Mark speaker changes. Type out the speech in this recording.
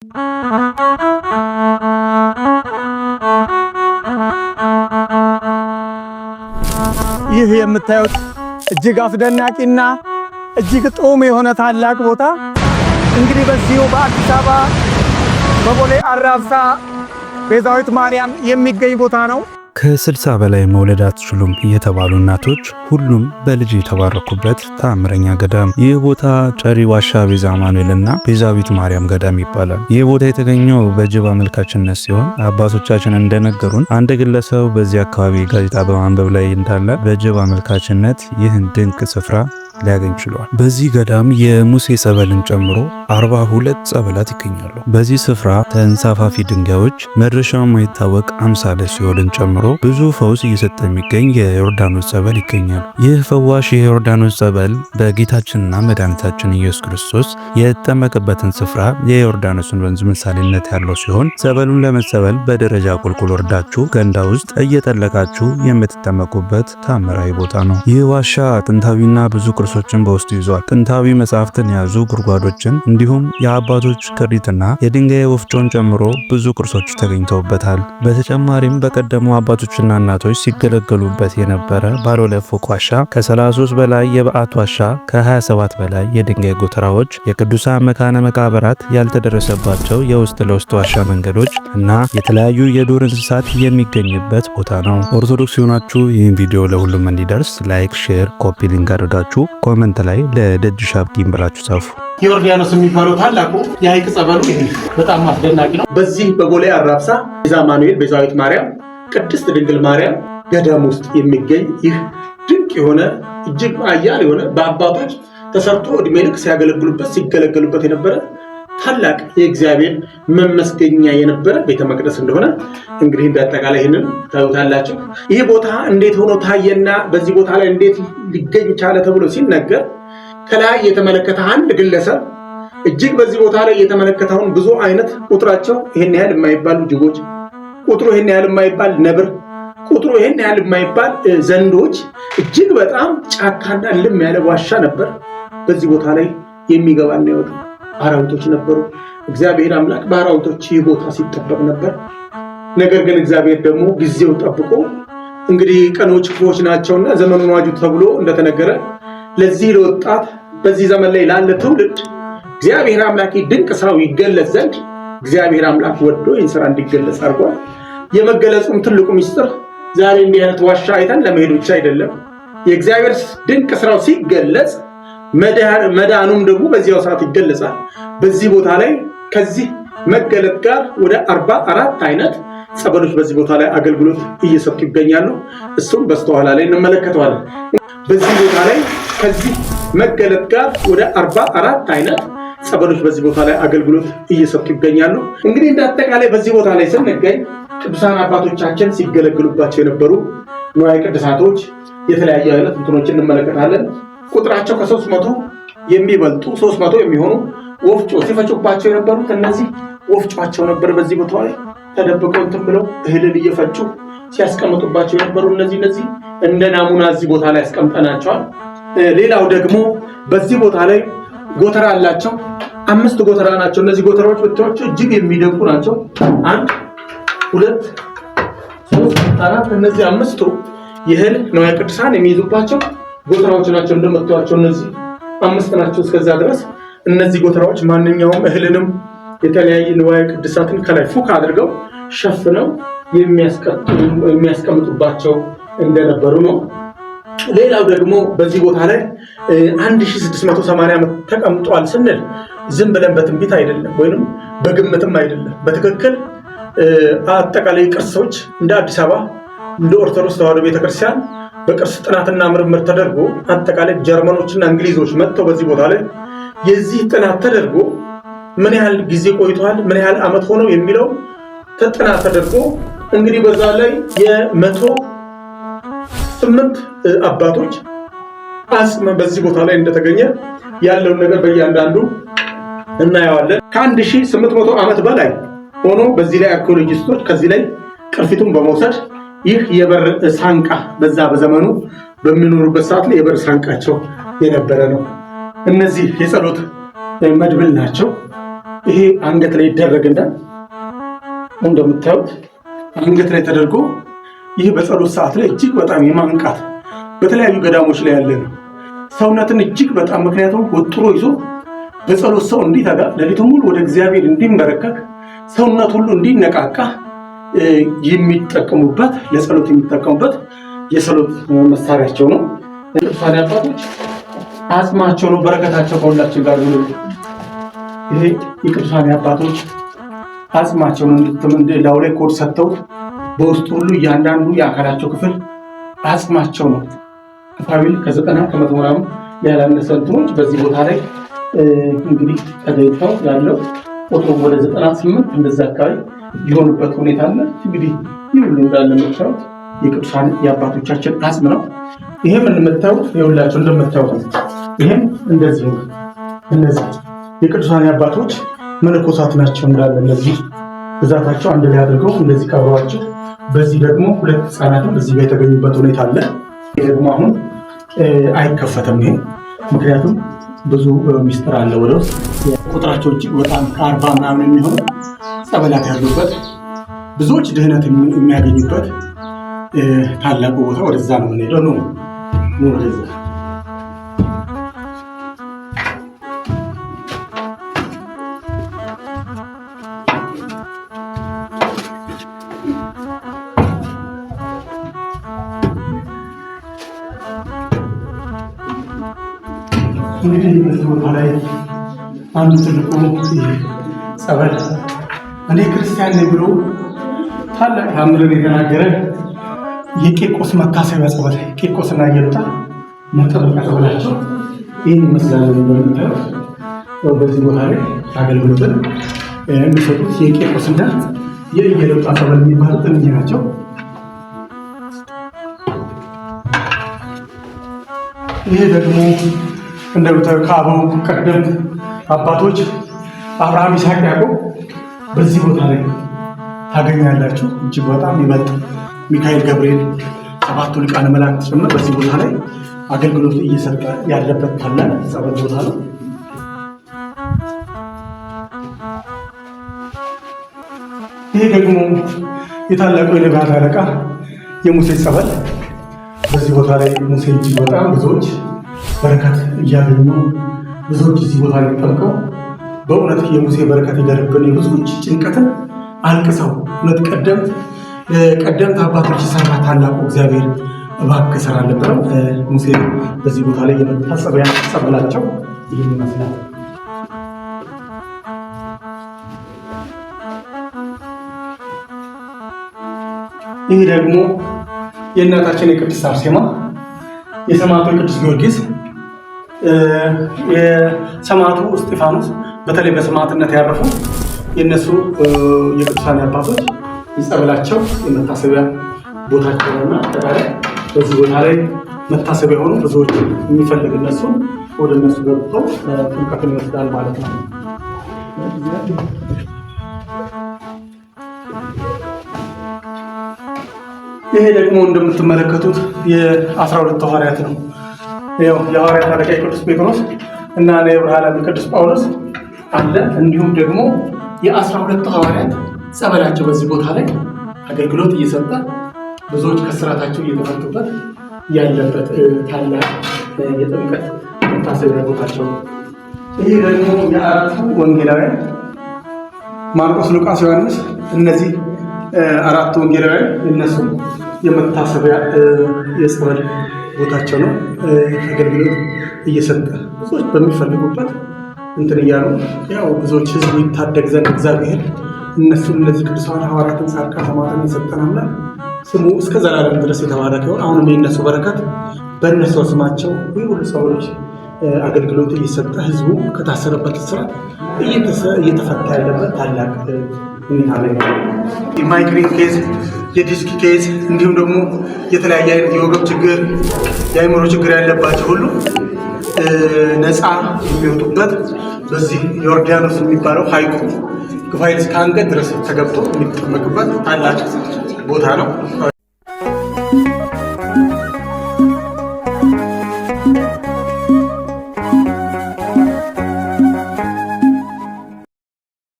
Speaker 1: ይህ የምታዩት እጅግ አስደናቂና እጅግ ጥዑም የሆነ ታላቅ ቦታ እንግዲህ በዚሁ በአዲስ አበባ በቦሌ አራብሳ ቤዛዊት ማርያም የሚገኝ ቦታ ነው።
Speaker 2: ከ60 በላይ መውለድ አትችሉም የተባሉ እናቶች ሁሉም በልጅ የተባረኩበት ተአምረኛ ገዳም። ይህ ቦታ ጨሪ ዋሻ ቤዛ አማኑኤልና ቤዛዊት ማርያም ገዳም ይባላል። ይህ ቦታ የተገኘው በጅብ አመልካችነት ሲሆን አባቶቻችን እንደነገሩን አንድ ግለሰብ በዚህ አካባቢ ጋዜጣ በማንበብ ላይ እንዳለ በጅብ አመልካችነት ይህን ድንቅ ስፍራ ሊያገኝ ችሏል። በዚህ ገዳም የሙሴ ጸበልን ጨምሮ 42 ጸበላት ይገኛሉ። በዚህ ስፍራ ተንሳፋፊ ድንጋዮች መድረሻው የማይታወቅ አምሳለ ሲኦልን ጨምሮ ብዙ ፈውስ እየሰጠ የሚገኝ የዮርዳኖስ ጸበል ይገኛል። ይህ ፈዋሽ የዮርዳኖስ ጸበል በጌታችንና መድኃኒታችን ኢየሱስ ክርስቶስ የተጠመቀበትን ስፍራ የዮርዳኖስን ወንዝ ምሳሌነት ያለው ሲሆን ጸበሉን ለመጸበል በደረጃ ቁልቁል ወርዳችሁ ገንዳ ውስጥ እየጠለቃችሁ የምትጠመቁበት ታምራዊ ቦታ ነው። ይህ ዋሻ ጥንታዊና ብዙ ቅርሶችን በውስጡ ይዟል። ጥንታዊ መጻሕፍትን የያዙ ጉድጓዶችን እንዲሁም የአባቶች ክሪትና የድንጋይ ወፍጮን ጨምሮ ብዙ ቅርሶች ተገኝተውበታል። በተጨማሪም በቀደሙ አባቶችና እናቶች ሲገለገሉበት የነበረ ባለ ሁለት ፎቅ ዋሻ፣ ከ33 በላይ የበዓት ዋሻ፣ ከ27 በላይ የድንጋይ ጎተራዎች፣ የቅዱሳን መካነ መቃብራት ያልተደረሰባቸው የውስጥ ለውስጥ ዋሻ መንገዶች እና የተለያዩ የዱር እንስሳት የሚገኝበት ቦታ ነው። ኦርቶዶክስ የሆናችሁ ይህን ቪዲዮ ለሁሉም እንዲደርስ ላይክ፣ ሼር፣ ኮፒ ሊንክ አድርጋችሁ ኮሜንት ላይ ለደጅ ሻብቲን ብላችሁ ጻፉ።
Speaker 3: ዮርዳኖስ የሚባለው ታላቁ የሐይቅ ጸበሉ ይሄ በጣም አስደናቂ ነው። በዚህ በቦሌ አራብሳ ቤዛ አማኑኤል ቤዛዊት ማርያም ቅድስት ድንግል ማርያም ገዳም ውስጥ የሚገኝ ይህ ድንቅ የሆነ እጅግ አያል የሆነ በአባቶች ተሰርቶ እድሜ ልክ ሲያገለግሉበት ሲገለገሉበት የነበረ ታላቅ የእግዚአብሔር መመስገኛ የነበረ ቤተ መቅደስ እንደሆነ እንግዲህ እንዳጠቃላይ ይህንን ታዩታላችሁ። ይህ ቦታ እንዴት ሆኖ ታየና በዚህ ቦታ ላይ እንዴት ሊገኝ ቻለ ተብሎ ሲነገር ከላይ የተመለከተ አንድ ግለሰብ እጅግ በዚህ ቦታ ላይ የተመለከተውን ብዙ አይነት ቁጥራቸው ይሄን ያህል የማይባሉ ጅቦች፣ ቁጥሩ ይሄን ያህል የማይባል ነብር፣ ቁጥሩ ይሄን ያህል የማይባል ዘንዶች፣ እጅግ በጣም ጫካና ልም ያለ ዋሻ ነበር። በዚህ ቦታ ላይ የሚገባና ይወጣ አራዊቶች ነበሩ። እግዚአብሔር አምላክ በአራዊቶች ይህ ቦታ ሲጠበቅ ነበር። ነገር ግን እግዚአብሔር ደግሞ ጊዜው ጠብቆ እንግዲህ ቀኖች ክፉዎች ናቸውና ዘመኑን ዋጁ ተብሎ እንደተነገረ ለዚህ ለወጣት በዚህ ዘመን ላይ ላለ ትውልድ እግዚአብሔር አምላክ ድንቅ ስራው ይገለጽ ዘንድ እግዚአብሔር አምላክ ወዶ ይህን ስራ እንዲገለጽ አድርጓል። የመገለጹም ትልቁ ሚስጥር ዛሬ እንዲህ አይነት ዋሻ አይተን ለመሄድ ብቻ አይደለም። የእግዚአብሔር ድንቅ ስራው ሲገለጽ መዳኑም ደግሞ በዚያው ሰዓት ይገለጻል። በዚህ ቦታ ላይ ከዚህ መገለጥ ጋር ወደ 44 አይነት ጸበሎች በዚህ ቦታ ላይ አገልግሎት እየሰጡ ይገኛሉ። እሱም በስተኋላ ላይ እንመለከተዋለን። በዚህ ቦታ ላይ ከዚህ መገለጥ ጋር ወደ 44 አይነት ጸበሎች በዚህ ቦታ ላይ አገልግሎት እየሰጡ ይገኛሉ። እንግዲህ እንዳጠቃላይ በዚህ ቦታ ላይ ስንገኝ ቅዱሳን አባቶቻችን ሲገለግሉባቸው የነበሩ ንዋየ ቅድሳቶች የተለያዩ አይነት እንትኖችን እንመለከታለን። ቁጥራቸው ከ300 የሚበልጡ 300 የሚሆኑ ወፍጮ ሲፈጩባቸው የነበሩት እነዚህ ወፍጮቸው ነበር። በዚህ ቦታ ላይ ተደብቀው እንትን ብለው እህልን እየፈጩ ሲያስቀምጡባቸው የነበሩ እነዚህ እንደ ናሙና እዚህ ቦታ ላይ ያስቀምጠናቸዋል። ሌላው ደግሞ በዚህ ቦታ ላይ ጎተራ አላቸው። 5 ጎተራ ናቸው። እነዚህ ጎተራዎች ብቻቸው እጅግ የሚደንቁ ናቸው። 1 2 3 4 እነዚህ 5ቱ የእህል ንዋየ ቅድሳን የሚይዙባቸው ጎተራዎች ናቸው። እንደምታዩቸው እነዚህ 5 ናቸው። እስከዛ ድረስ እነዚህ ጎተራዎች ማንኛውም እህልንም የተለያየ ንዋየ ቅድሳትን ከላይ ፉክ አድርገው ሸፍነው የሚያስቀምጡባቸው እንደነበሩ ነው። ሌላው ደግሞ በዚህ ቦታ ላይ 1680 ዓመት ተቀምጧል ስንል ዝም ብለን በትንቢት አይደለም ወይንም በግምትም አይደለም። በትክክል አጠቃላይ ቅርሶች እንደ አዲስ አበባ እንደ ኦርቶዶክስ ተዋሕዶ ቤተክርስቲያን በቅርስ ጥናትና ምርምር ተደርጎ አጠቃላይ ጀርመኖችና እንግሊዞች መጥተው በዚህ ቦታ ላይ የዚህ ጥናት ተደርጎ ምን ያህል ጊዜ ቆይቷል፣ ምን ያህል ዓመት ሆነው የሚለው ጥናት ተደርጎ እንግዲህ በዛ ላይ የ108 አባቶች አጽም በዚህ ቦታ ላይ እንደተገኘ ያለውን ነገር በእያንዳንዱ እናየዋለን። ከ1800 ዓመት በላይ ሆኖ በዚህ ላይ አርኪኦሎጂስቶች ከዚህ ላይ ቅርፊቱን በመውሰድ ይህ የበር ሳንቃ በዛ በዘመኑ በሚኖሩበት ሰዓት ላይ የበር ሳንቃቸው የነበረ ነው። እነዚህ የጸሎት መድብል ናቸው። ይሄ አንገት ላይ ይደረግና እንደምታዩት አንገት ላይ ተደርጎ ይህ በጸሎት ሰዓት ላይ እጅግ በጣም የማንቃት በተለያዩ ገዳሞች ላይ ያለ ነው። ሰውነትን እጅግ በጣም ምክንያቱም ወጥሮ ይዞ በጸሎት ሰው እንዲተጋ ሌሊቱን ሙሉ ወደ እግዚአብሔር እንዲንበረከክ ሰውነት ሁሉ እንዲነቃቃ የሚጠቀሙበት ለጸሎት የሚጠቀሙበት የጸሎት መሳሪያቸው ነው። ቅዱሳን አባቶች አጽማቸው ነው። በረከታቸው ከሁላችን ጋር ነው። ይሄ የቅዱሳን አባቶች አጽማቸው ነው። ላዩ ላይ ኮድ ሰጥተው በውስጡ ሁሉ እያንዳንዱ የአካላቸው ክፍል አጽማቸው ነው። ከፋቢል ከ90 ከመቶ ምናምን ያላነሰ እንትኖች በዚህ ቦታ ላይ እንግዲህ ተገኝተው ያለው ቁጥሩ ወደ 98 እንደዛ አካባቢ የሆኑበት ሁኔታ አለ። እንግዲህ ይህ ሁሉ እንዳለ የምታዩት የቅዱሳን የአባቶቻችን አጽም ነው። ይሄም እንደምታዩት የሁላቸው እንደምታዩት ነው። ይሄም እንደዚህ ነው። እነዚህ የቅዱሳን የአባቶች መነኮሳት ናቸው እንዳለ እነዚህ ብዛታቸው አንድ ላይ አድርገው እንደዚህ ቀብረዋቸው፣ በዚህ ደግሞ 2 ህፃናትም እዚህ ጋር የተገኙበት ሁኔታ አለ። ይሄ ደግሞ አሁን አይከፈትም። ይሄ ምክንያቱም ብዙ ሚስጥር አለ ወደ ውስጥ። ቁጥራቸው እጅግ በጣም ከ40 ምናምን የሚሆኑ ጸበላት ያሉበት ብዙዎች ድህነት የሚያገኙበት ታላቁ ቦታ ወደዛ ነው የምንሄደው ነው ወደዛ። እንግዲህ በዚህ ቦታ ላይ አንዱ ትልቁ ጸበል እኔ ክርስቲያን ነኝ ብሎ ታላቅ ታምርን የተናገረ የቂርቆስ መታሰቢያ ጸበል፣ ቂርቆስና ኢየሉጣ መጠመቂያ ጸበላቸው ይህን ይመስላል። እንደምታዩት በዚህ ቦታ ላይ አገልግሎትን የሚሰጡት የቂርቆስና የኢየሉጣ ጸበል የሚባሉት እነዚህ ናቸው። ይሄ ደግሞ እንደምታዩ ከአበው ቀደምት አባቶች አብርሃም፣ ይስሐቅ፣ ያዕቆብ በዚህ ቦታ ላይ ታገኛላችሁ። እጅግ በጣም ይበልጥ ሚካኤል፣ ገብርኤል፣ 7ቱ ሊቃነ መላእክት ጭምር በዚህ ቦታ ላይ አገልግሎት እየሰጠ ያለበት ታላቅ ጸበል ቦታ ነው። ይሄ ደግሞ የታላቁ የነቢያት አለቃ የሙሴ ጸበል በዚህ ቦታ ላይ ሙሴ እጅግ በጣም ብዙዎች በረከት እያገኙ ብዙዎች እዚህ ቦታ ላይ ጠምቀው በእውነት የሙሴ በረከት ይደርብን። የብዙዎች ጭንቀትን አልቅሰው እውነት ቀደምት አባቶች የሰራ ታላቁ እግዚአብሔር እባክህ ስራ አልነበረም። ሙሴ በዚህ ቦታ ላይ የመታሰቢያ ጸበላቸው ይህን ይመስላል። ይህ ደግሞ የእናታችን የቅድስት አርሴማ የሰማዕቱ የቅዱስ ጊዮርጊስ የሰማዕቱ እስጢፋኖስ በተለይ በሰማዕትነት ያረፉ የእነሱ የቅዱሳን አባቶች የጸበላቸው የመታሰቢያ ቦታቸው ነውና አጠቃላይ በዚህ ቦታ ላይ መታሰቢያ ሆኖ ብዙዎች የሚፈልግ እነሱ ወደ እነሱ ገብቶ ጥምቀትን ይወስዳል ማለት ነው። ይሄ ደግሞ እንደምትመለከቱት የ12 ሐዋርያት ነው። ያው የሐዋርያት አለቃ ቅዱስ ጴጥሮስ እና የብርሃን ቅዱስ ጳውሎስ አለ። እንዲሁም ደግሞ የ12 ሐዋርያት ጸበላቸው በዚህ ቦታ ላይ አገልግሎት እየሰጠ ብዙዎች ከስራታቸው እየተፈቱበት ያለበት ታላቅ የጥምቀት መታሰቢያ ቦታቸው ነው። ይህ ደግሞ የአራቱ ወንጌላውያን ማርቆስ፣ ሉቃስ፣ ዮሐንስ እነዚህ አራቱ ወንጌላውያን እነሱ የመታሰቢያ የጸበል ቦታቸው ነው። አገልግሎት እየሰጠ ብዙዎች በሚፈልጉበት እንትን እያሉ ያው ብዙዎች ህዝቡ ይታደግ ዘንድ እግዚአብሔር እነሱን እነዚህ ቅዱሳን ሐዋርያትን ጻድቃን ሰማዕታትን የሰጠን አምላክ ስሙ እስከ ዘላለም ድረስ የተባረከ ይሁን። አሁንም የእነሱ በረከት በእነሱ ስማቸው ሁሉ ሰዎች አገልግሎት እየሰጠ ህዝቡ ከታሰረበት እስራት እየተፈታ ያለበት ታላቅ ሁኔታ ላይ የማይግሬን ኬዝ፣ የዲስክ ኬዝ እንዲሁም ደግሞ የተለያየ አይነት የወገብ ችግር፣ የአእምሮ ችግር ያለባቸው ሁሉ ነፃ የሚወጡበት በዚህ ዮርዳኖስ የሚባለው ሐይቁ ግፋይል እስከ አንገት ድረስ ተገብቶ የሚጠመቅበት ታላቅ ቦታ ነው።